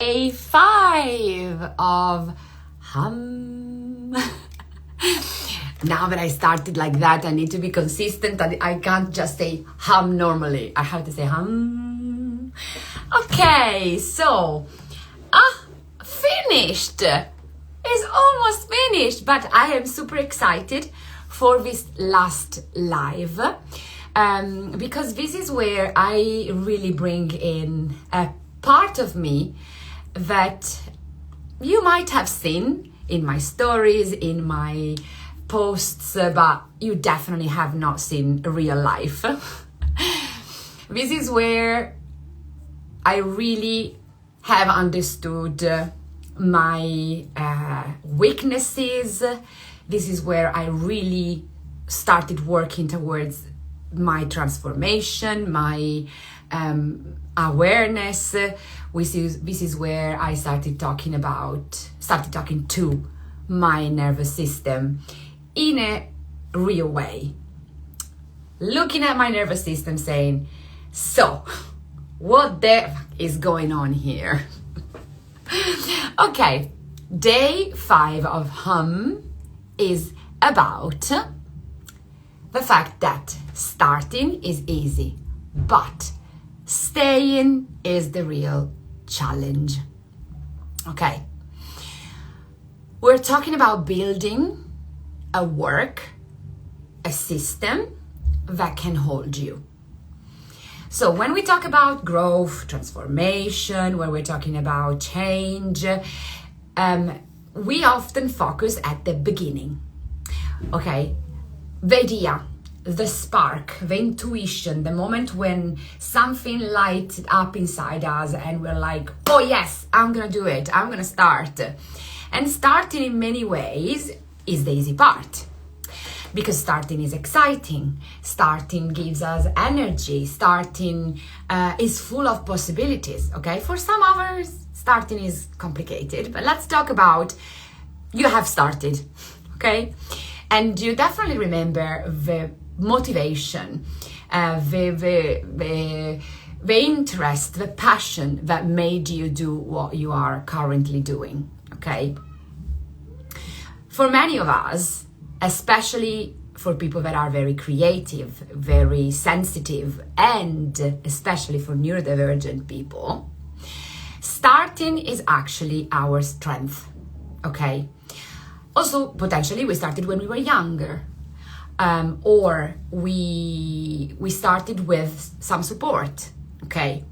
Day 5 of hum. Now that I started like that, I need to be consistent. I can't just say hum normally. I have to say hum. Okay, so finished. It's almost finished, but I am super excited for this last live because this is where I really bring in a part of me that you might have seen in my stories, in my posts, but you definitely have not seen real life. This is where I really have understood my weaknesses. This is where I really started working towards my transformation, my awareness. This is where I started talking to my nervous system in a real way. Looking at my nervous system saying, so, what the fuck is going on here? Okay, day 5 of hum is about the fact that starting is easy, but staying is the real challenge. Okay, we're talking about building a system that can hold you. So when we talk about growth, transformation, when we're talking about change, we often focus at the beginning. Okay, the idea, the spark, the intuition, the moment when something lights up inside us and we're like, oh yes, I'm gonna do it, I'm gonna start. And starting in many ways is the easy part. Because starting is exciting, starting gives us energy, starting is full of possibilities, okay? For some others, starting is complicated, but let's talk about you have started, okay? And you definitely remember the motivation, the interest, the passion that made you do what you are currently doing, okay? For many of us, especially for people that are very creative, very sensitive, and especially for neurodivergent people, starting is actually our strength, okay? Also, potentially we started when we were younger, or we started with some support, okay?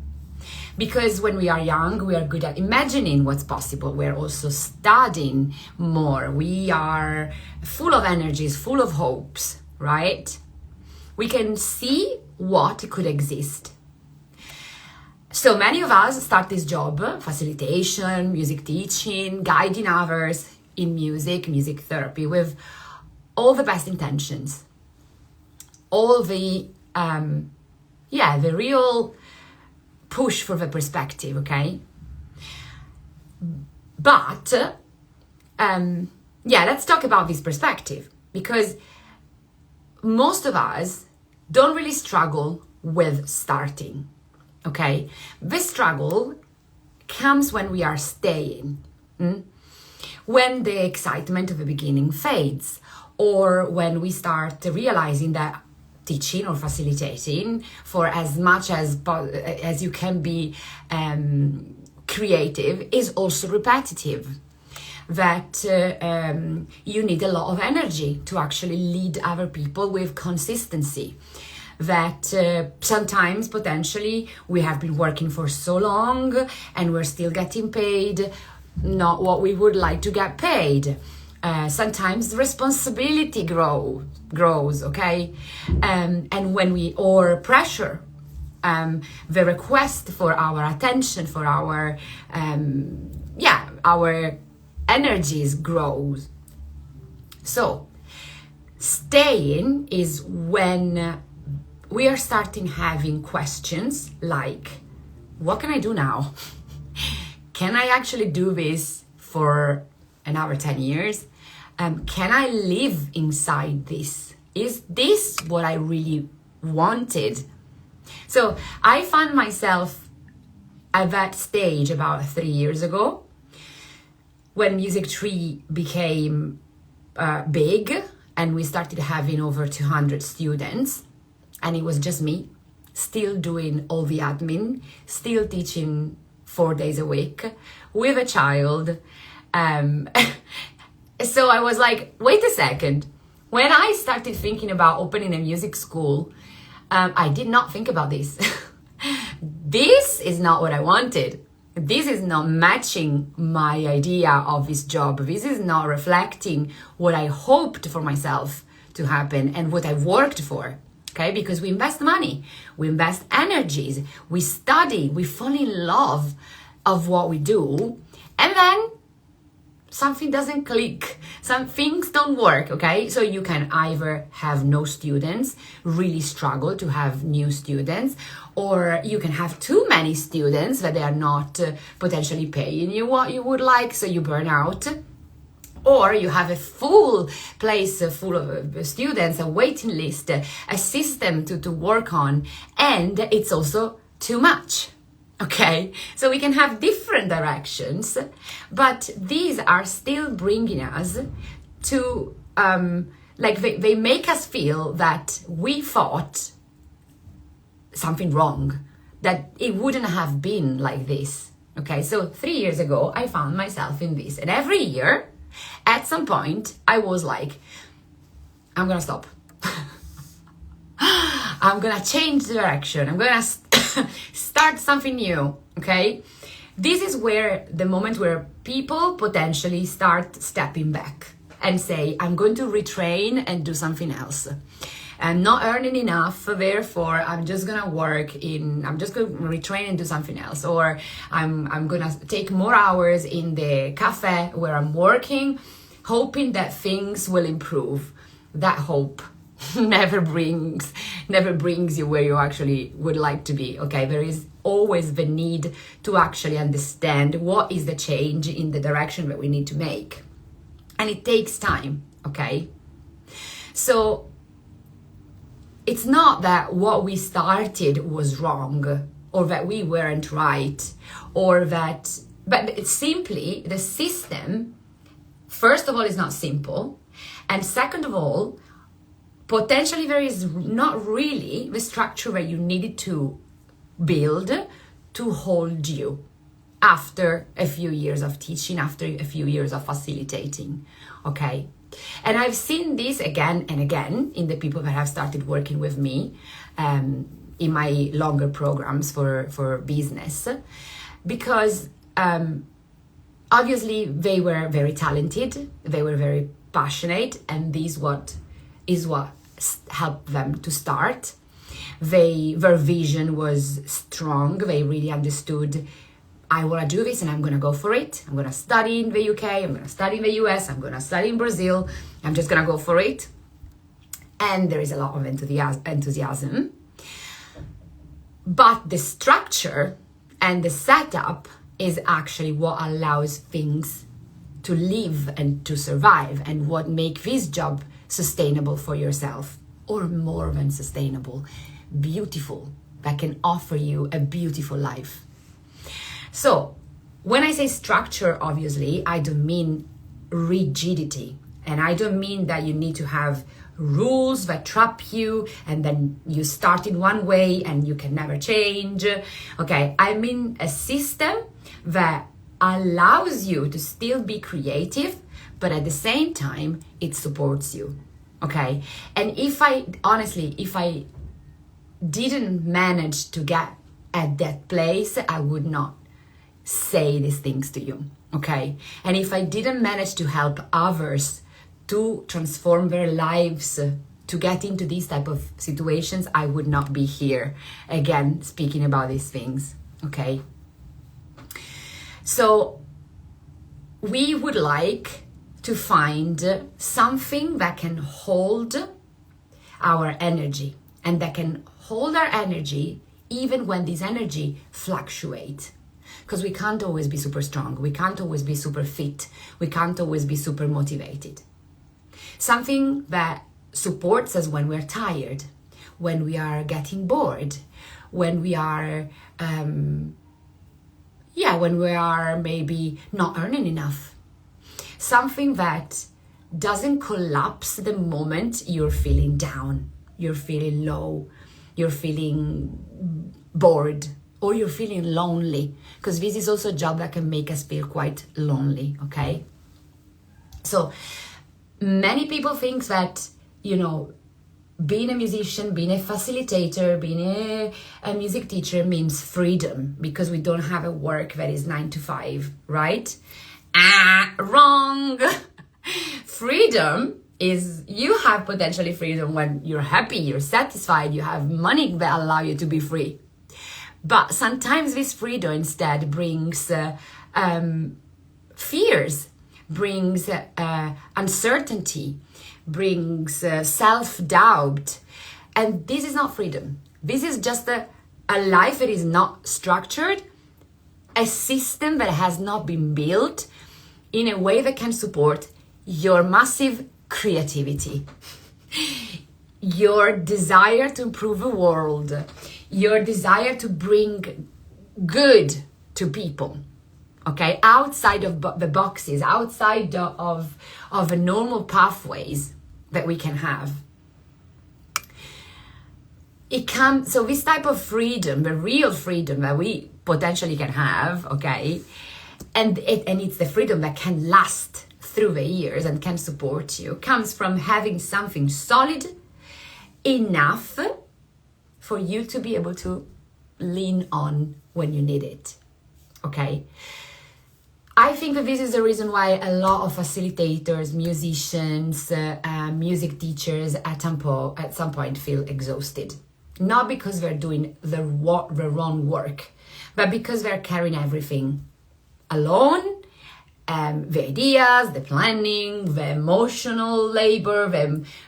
Because when we are young, we are good at imagining what's possible. We're also studying more. We are full of energies, full of hopes, right? We can see what could exist. So many of us start this job, facilitation, music teaching, guiding others in music therapy, with all the best intentions. All the real push for the perspective, okay? But let's talk about this perspective, because most of us don't really struggle with starting, okay? This struggle comes when we are staying, when the excitement of the beginning fades, or when we start realizing that teaching or facilitating, for as much as you can be creative, is also repetitive. That you need a lot of energy to actually lead other people with consistency. That sometimes, potentially, we have been working for so long and we're still getting paid not what we would like to get paid. Sometimes responsibility grows, okay? And when or pressure, the request for our attention, for our energies grows. So staying is when we are starting having questions like, what can I do now? Can I actually do this for another 10 years? Can I live inside this? Is this what I really wanted? So I found myself at that stage about 3 years ago, when Music Tree became big and we started having over 200 students, and it was just me still doing all the admin, still teaching 4 days a week with a child. So I was like, wait a second. When I started thinking about opening a music school, I did not think about this. This is not what I wanted. This is not matching my idea of this job. This is not reflecting what I hoped for myself to happen and what I worked for. Okay, because we invest money, we invest energies, we study, we fall in love of what we do, and then something doesn't click, some things don't work, okay? So you can either have no students, really struggle to have new students, or you can have too many students that they are not potentially paying you what you would like, so you burn out. Or you have a full place full of students, a waiting list, a system to work on, and it's also too much. Okay, so we can have different directions, but these are still bringing us to, they make us feel that we thought something wrong, that it wouldn't have been like this. Okay, so 3 years ago, I found myself in this, and every year, at some point, I was like, I'm gonna stop. I'm gonna change direction. I'm gonna start something new, okay? This is where the moment where people potentially start stepping back and say, I'm going to retrain and do something else. I'm not earning enough, therefore I'm just gonna I'm just gonna retrain and do something else. Or I'm gonna take more hours in the cafe where I'm working, hoping that things will improve. That hope never brings you where you actually would like to be, okay? There is always the need to actually understand what is the change in the direction that we need to make. And it takes time, okay? So it's not that what we started was wrong or that we weren't right but it's simply the system, first of all, is not simple. And second of all, potentially there is not really the structure that you needed to build to hold you after a few years of teaching, after a few years of facilitating, okay? And I've seen this again and again in the people that have started working with me in my longer programs for business, because obviously they were very talented, they were very passionate, and this is what helped them to start. Their vision was strong. They really understood, I want to do this and I'm going to go for it. I'm going to study in the UK, I'm going to study in the US, I'm going to study in Brazil. I'm just going to go for it. And there is a lot of enthusiasm. But the structure and the setup is actually what allows things to live and to survive, and what make this job sustainable for yourself, or more than sustainable, beautiful, that can offer you a beautiful life. So when I say structure, obviously, I don't mean rigidity. And I don't mean that you need to have rules that trap you and then you start in one way and you can never change. Okay, I mean a system that allows you to still be creative, but at the same time, it supports you. Okay, and if I didn't manage to get at that place, I would not say these things to you, okay? And if I didn't manage to help others to transform their lives, to get into these type of situations, I would not be here, again, speaking about these things, okay? So we would like to find something that can hold our energy, and that can hold our energy even when this energy fluctuates. Because we can't always be super strong, we can't always be super fit, we can't always be super motivated. Something that supports us when we're tired, when we are getting bored, when we are when we are maybe not earning enough. Something that doesn't collapse the moment you're feeling down, you're feeling low, you're feeling bored, or you're feeling lonely, because this is also a job that can make us feel quite lonely, okay? So many people think that, being a musician, being a facilitator, being a music teacher means freedom, because we don't have a work that is 9 to 5, right? Wrong. Freedom is, you have potentially freedom when you're happy, you're satisfied, you have money that allow you to be free. But sometimes this freedom instead brings fears, brings uncertainty, brings self-doubt. And this is not freedom. This is just a life that is not structured, a system that has not been built in a way that can support your massive creativity, your desire to improve the world, your desire to bring good to people, okay, outside of the boxes, outside of the normal pathways that we can have. So this type of freedom, the real freedom that we potentially can have, okay, and it's the freedom that can last through the years and can support you, comes from having something solid enough for you to be able to lean on when you need it, okay? I think that this is the reason why a lot of facilitators, musicians, music teachers at some point feel exhausted. Not because they're doing the wrong work, but because they're carrying everything alone. The ideas, the planning, the emotional labor,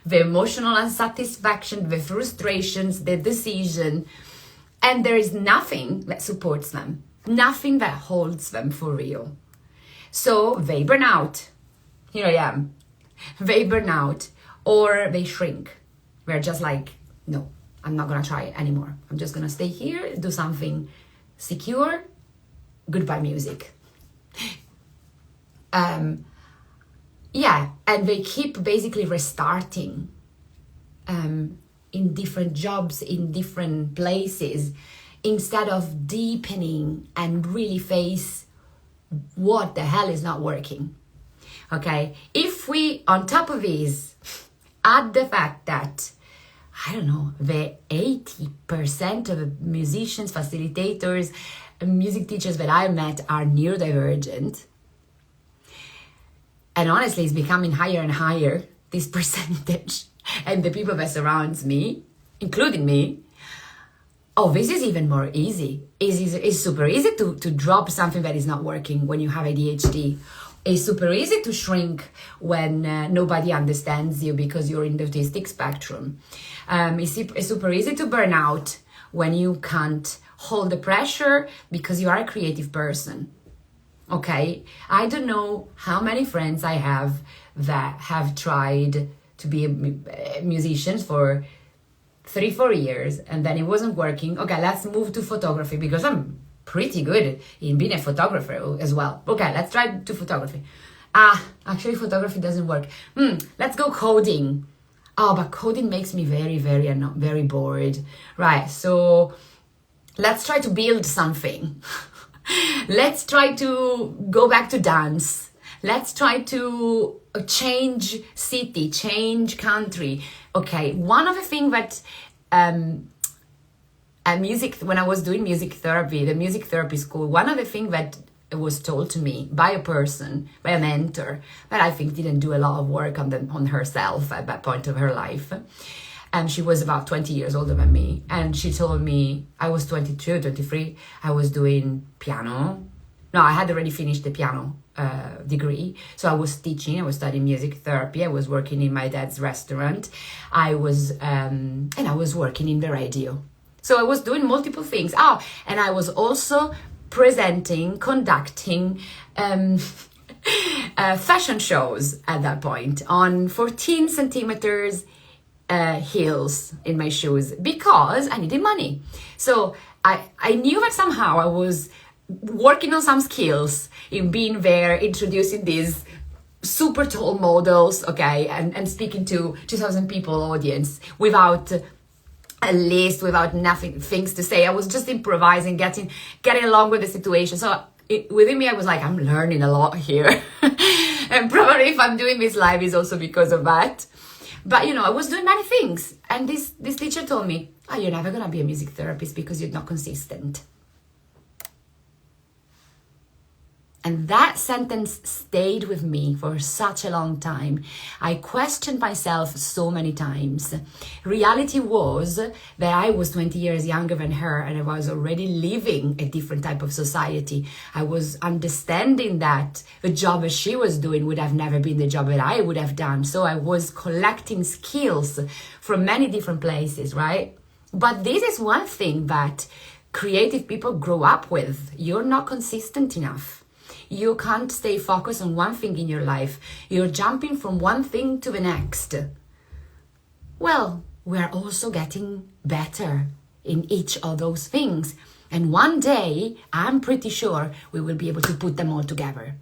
the emotional unsatisfaction, the frustrations, the decision. And there is nothing that supports them, nothing that holds them for real. So they burn out. Here I am. They burn out, or they shrink. They're just like, no, I'm not gonna try it anymore. I'm just gonna stay here, do something secure. Goodbye, music. And they keep basically restarting in different jobs, in different places, instead of deepening and really face what the hell is not working. Okay, if we, on top of this, add the fact that, I don't know, the 80% of the musicians, facilitators, music teachers that I met are neurodivergent. And honestly, it's becoming higher and higher, this percentage. And the people that surrounds me, including me, oh, this is even more easy. It's super easy to drop something that is not working when you have ADHD. It's super easy to shrink when nobody understands you because you're in the autistic spectrum. It's super easy to burn out when you can't hold the pressure because you are a creative person. Okay, I don't know how many friends I have that have tried to be musicians for 3-4 years and then it wasn't working. Okay, let's move to photography because I'm pretty good in being a photographer as well. Okay, let's try to photography. Actually photography doesn't work. Let's go coding. Oh, but coding makes me very, very bored. Right, so let's try to build something. Let's try to go back to dance. Let's try to change city, change country. Okay, one of the things that when I was doing music therapy, the music therapy school, one of the things that was told to me by a mentor, that I think didn't do a lot of work on herself at that point of her life. And she was about 20 years older than me. And she told me, I was 22, 23, I was doing piano. No, I had already finished the piano degree. So I was teaching, I was studying music therapy. I was working in my dad's restaurant. I was working in the radio. So I was doing multiple things. And I was also presenting, conducting fashion shows at that point on 14 centimeters heels in my shoes because I needed money. So I knew that somehow I was working on some skills, in being there, introducing these super tall models, okay, and speaking to 2,000 people audience without a list, without nothing, things to say. I was just improvising, getting along with the situation. So within me, I was like, I'm learning a lot here. And probably if I'm doing this live is also because of that. But, you know, I was doing many things. And this teacher told me, oh, you're never going to be a music therapist because you're not consistent. And that sentence stayed with me for such a long time. I questioned myself so many times. Reality was that I was 20 years younger than her, and I was already living a different type of society. I was understanding that the job that she was doing would have never been the job that I would have done. So I was collecting skills from many different places, right? But this is one thing that creative people grow up with. You're not consistent enough. You can't stay focused on one thing in your life. You're jumping from one thing to the next. Well, we're also getting better in each of those things. And one day, I'm pretty sure we will be able to put them all together.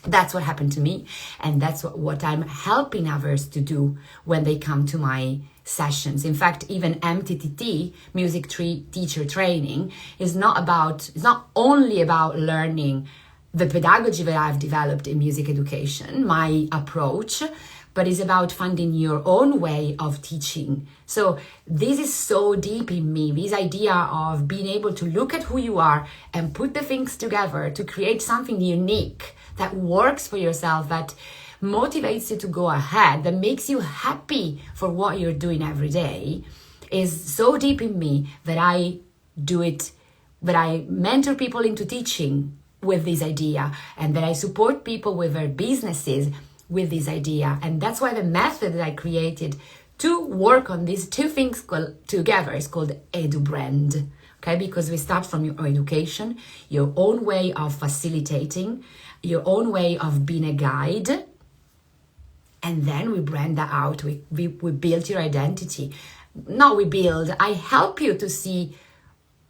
That's what happened to me. And that's what I'm helping others to do when they come to my sessions. In fact, even MTTT, Music Teacher Training, is it's not only about learning the pedagogy that I've developed in music education, my approach, but it's about finding your own way of teaching. So this is so deep in me, this idea of being able to look at who you are and put the things together to create something unique that works for yourself, that motivates you to go ahead, that makes you happy for what you're doing every day, is so deep in me that I do it, that I mentor people into teaching with this idea, and that I support people with their businesses with this idea. And that's why the method that I created to work on these two things together is called EduBrand. Okay, because we start from your education, your own way of facilitating, your own way of being a guide, and then we brand that out. We build your identity. I help you to see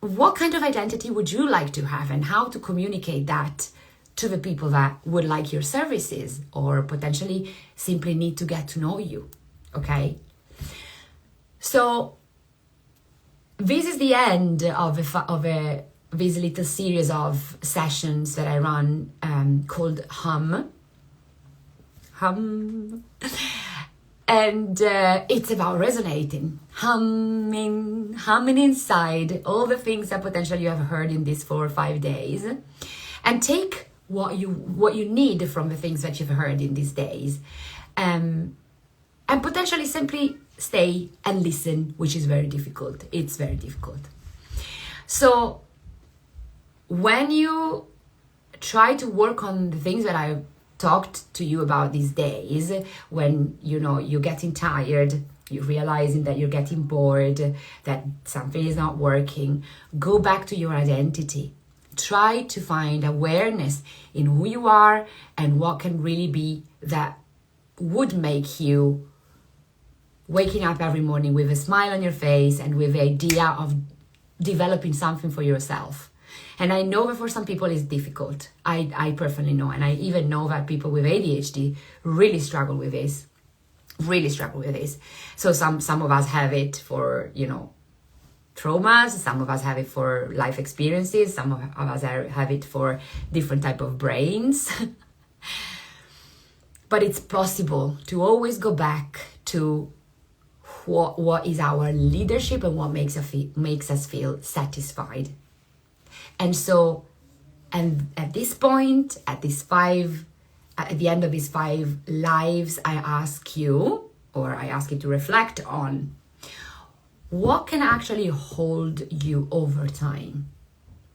what kind of identity would you like to have and how to communicate that to the people that would like your services or potentially simply need to get to know you, okay? So this is the end of this little series of sessions that I run called Hum. And it's about resonating, humming inside all the things that potentially you have heard in these 4 or 5 days, and take what you need from the things that you've heard in these days, and potentially simply stay and listen, which is very difficult. It's very difficult. So when you try to work on the things that I talked to you about these days, when you're getting tired, you're realizing that you're getting bored, that something is not working, go back to your identity. Try to find awareness in who you are and what can really be that would make you waking up every morning with a smile on your face and with the idea of developing something for yourself. And I know that for some people it's difficult. I personally know, and I even know that people with ADHD really struggle with this. So some of us have it for, traumas, some of us have it for life experiences, some of us have it for different type of brains. But it's possible to always go back to what is our leadership and what makes us feel satisfied. And so, and at this point, at the end of these 5 lives, I ask you to reflect on what can actually hold you over time.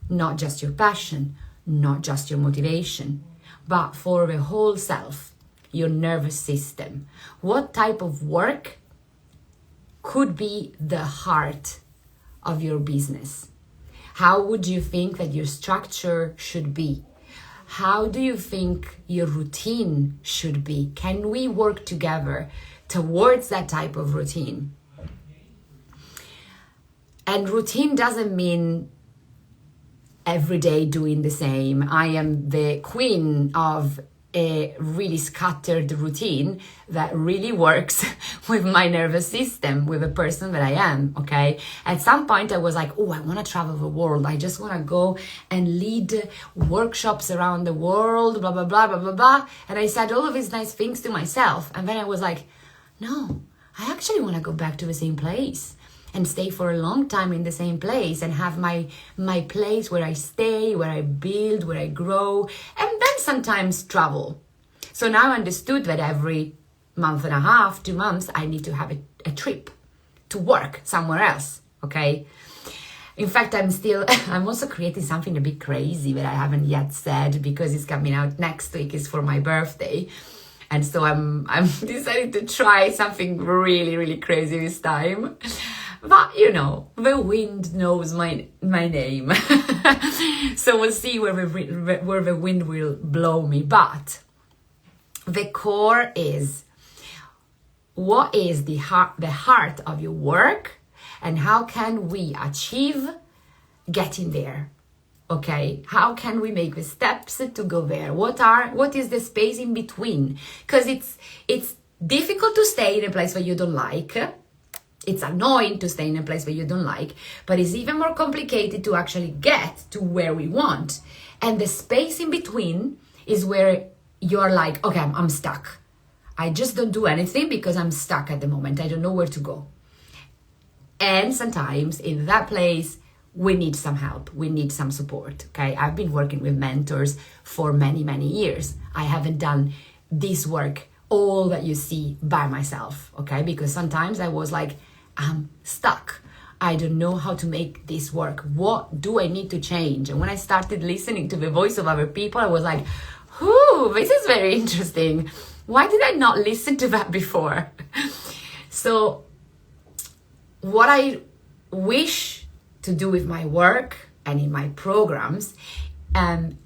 Not just your passion, not just your motivation, but for the whole self, your nervous system. What type of work could be the heart of your business? How would you think that your structure should be? How do you think your routine should be? Can we work together towards that type of routine? And routine doesn't mean every day doing the same. I am the queen of a really scattered routine that really works with my nervous system, with the person that I am, okay? At some point I was like, oh, I want to travel the world. I just want to go and lead workshops around the world, blah, blah, blah, blah, blah, blah. And I said all of these nice things to myself. And then I was like, no, I actually want to go back to the same place and stay for a long time in the same place and have my place where I stay, where I build, where I grow, and then sometimes travel. So now I understood that every month and a half, 2 months, I need to have a trip to work somewhere else, okay? In fact, I'm also creating something a bit crazy that I haven't yet said because it's coming out next week. It's for my birthday. And so I'm deciding to try something really, really crazy this time. But, you know, the wind knows my name. So we'll see where the wind will blow me. But the core is, what is the heart of your work, and how can we achieve getting there? Okay, how can we make the steps to go there? What is the space in between? Because it's difficult to stay in a place where you don't like. It's annoying to stay in a place where you don't like, but it's even more complicated to actually get to where we want. And the space in between is where you're like, okay, I'm stuck. I just don't do anything because I'm stuck at the moment. I don't know where to go. And sometimes in that place, we need some help. We need some support, okay? I've been working with mentors for many, many years. I haven't done this work, all that you see, by myself, okay? Because sometimes I was like, I'm stuck. I don't know how to make this work. What do I need to change? And when I started listening to the voice of other people, I was like, this is very interesting. Why did I not listen to that before? So what I wish to do with my work and in my programs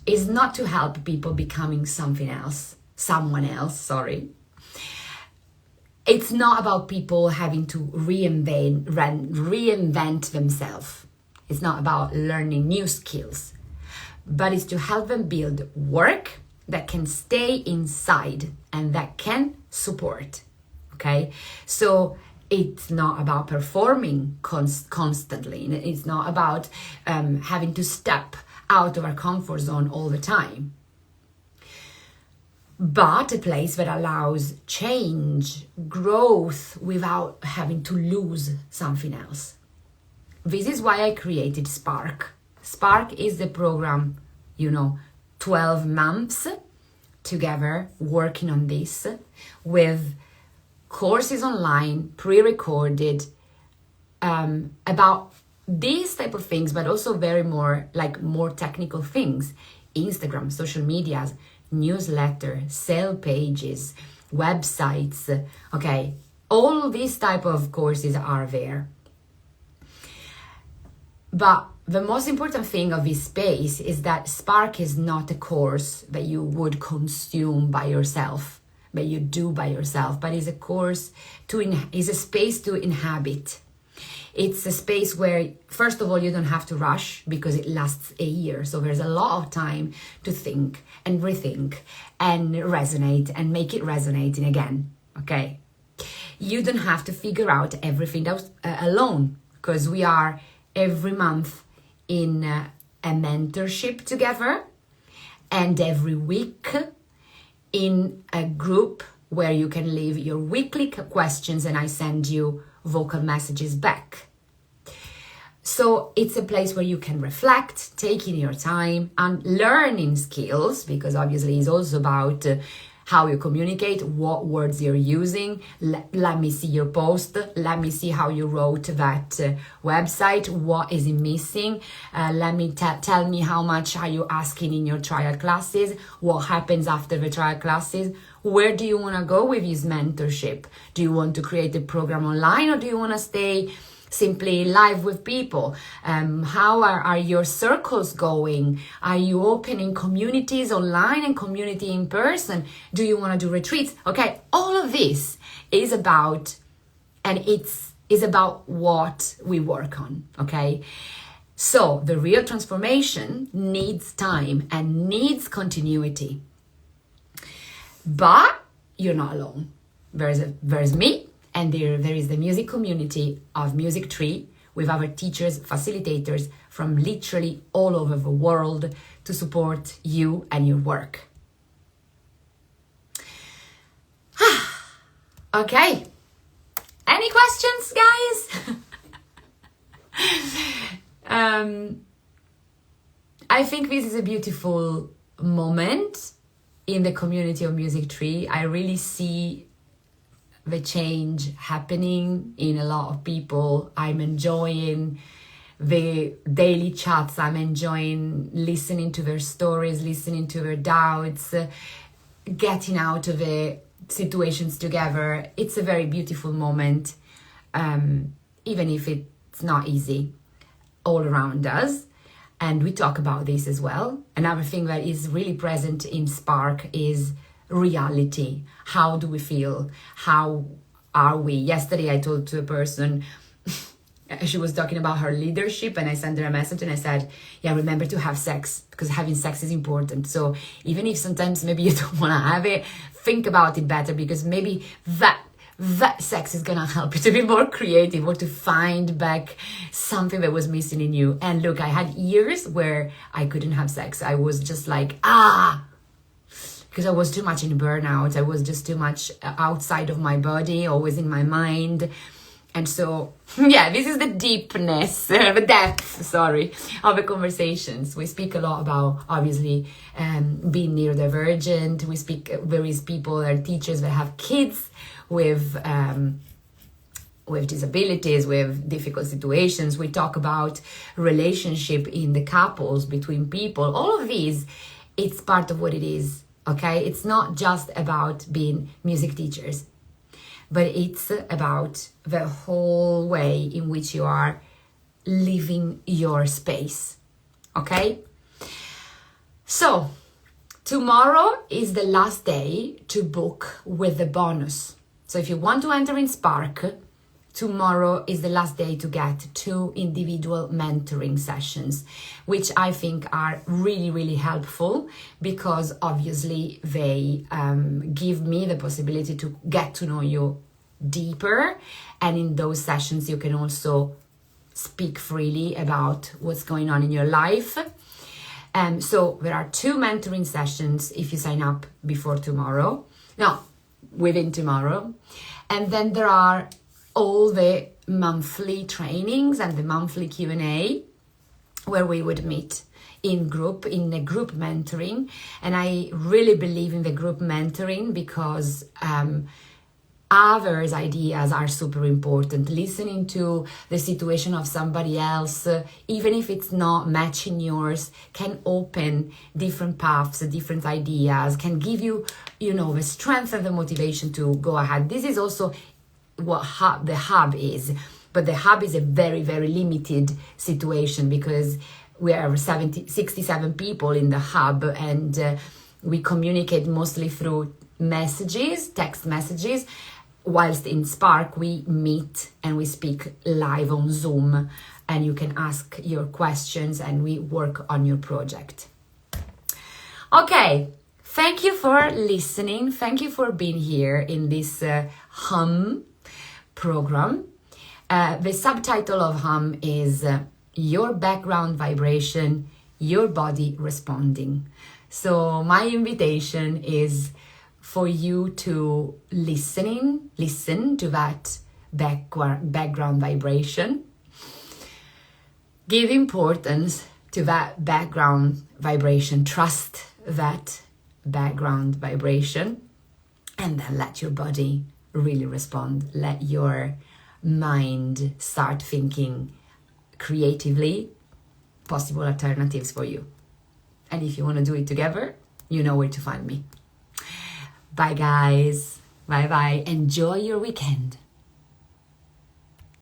is not to help people becoming someone else. It's not about people having to reinvent themselves. It's not about learning new skills, but it's to help them build work that can stay inside and that can support, okay? So it's not about performing constantly. It's not about having to step out of our comfort zone all the time, but a place that allows change, growth, without having to lose something else. This is why I created Spark. Spark is the program, 12 months together working on this with courses online, pre-recorded, about these type of things, but also more technical things. Instagram, social medias, newsletter, sale pages, websites, okay? All these type of courses are there. But the most important thing of this space is that Spark is not a course that you would consume by yourself, that you do by yourself, but is a course is a space to inhabit. It's a space where, first of all, you don't have to rush because it lasts a year. So there's a lot of time to think and rethink and resonate and make it resonating again, okay? You don't have to figure out everything alone, because we are every month in a mentorship together, and every week in a group where you can leave your weekly questions and I send you vocal messages back. So it's a place where you can reflect, taking your time and learning skills, because obviously it's also about how you communicate, what words you're using. Let me see your post. Let me see how you wrote that website. What is it missing? Tell me how much are you asking in your trial classes? What happens after the trial classes? Where do you want to go with this mentorship? Do you want to create a program online, or do you want to stay simply live with people? How are your circles going? Are you opening communities online and community in person? Do you want to do retreats? Okay, all of this is about, and it's about what we work on, okay? So the real transformation needs time and needs continuity. But you're not alone. There's me, and there is the music community of Music Tree with our teachers, facilitators from literally all over the world to support you and your work. Okay. Any questions, guys? I think this is a beautiful moment in the community of Music Tree. I really see the change happening in a lot of people. I'm enjoying the daily chats. I'm enjoying listening to their stories, listening to their doubts, getting out of the situations together. It's a very beautiful moment, even if it's not easy all around us. And we talk about this as well. Another thing that is really present in Spark is reality. How do we feel? How are we? Yesterday I told to a person, she was talking about her leadership, and I sent her a message and I said, yeah, remember to have sex, because having sex is important. So even if sometimes maybe you don't want to have it, think about it better, because maybe that sex is gonna help you to be more creative or to find back something that was missing in you. And look, I had years where I couldn't have sex. I was just like, because I was too much in burnout. I was just too much outside of my body, always in my mind. And so, yeah, this is the deepness, the depth, of the conversations. We speak a lot about, obviously, being neurodivergent. There is people, there are teachers that have kids with disabilities, with difficult situations. We talk about relationship in the couples, between people. All of these, it's part of what it is, okay? It's not just about being music teachers, but it's about the whole way in which you are living your space, okay? So, tomorrow is the last day to book with the bonus. So if you want to enter in Spark, tomorrow is the last day to get 2 individual mentoring sessions, which I think are really, really helpful, because obviously they give me the possibility to get to know you deeper. And in those sessions, you can also speak freely about what's going on in your life. So there are 2 mentoring sessions if you sign up before tomorrow. No, within tomorrow. And then there are all the monthly trainings and the monthly Q&A where we would meet in the group mentoring. And I really believe in the group mentoring because others' ideas are super important. Listening to the situation of somebody else, even if it's not matching yours, can open different paths, different ideas, can give you, the strength and the motivation to go ahead. This is also what the hub is. But the hub is a very, very limited situation because we are 67 people in the hub, and we communicate mostly through text messages. Whilst in Spark, we meet and we speak live on Zoom, and you can ask your questions and we work on your project. Okay, thank you for listening. Thank you for being here in this HUM program. The subtitle of HUM is Your Background Vibration, Your Body Responding. So my invitation is for you to listen to that background vibration. Give importance to that background vibration. Trust that background vibration. And then let your body really respond. Let your mind start thinking creatively possible alternatives for you. And if you want to do it together, you know where to find me. Bye guys. Bye bye. Enjoy your weekend.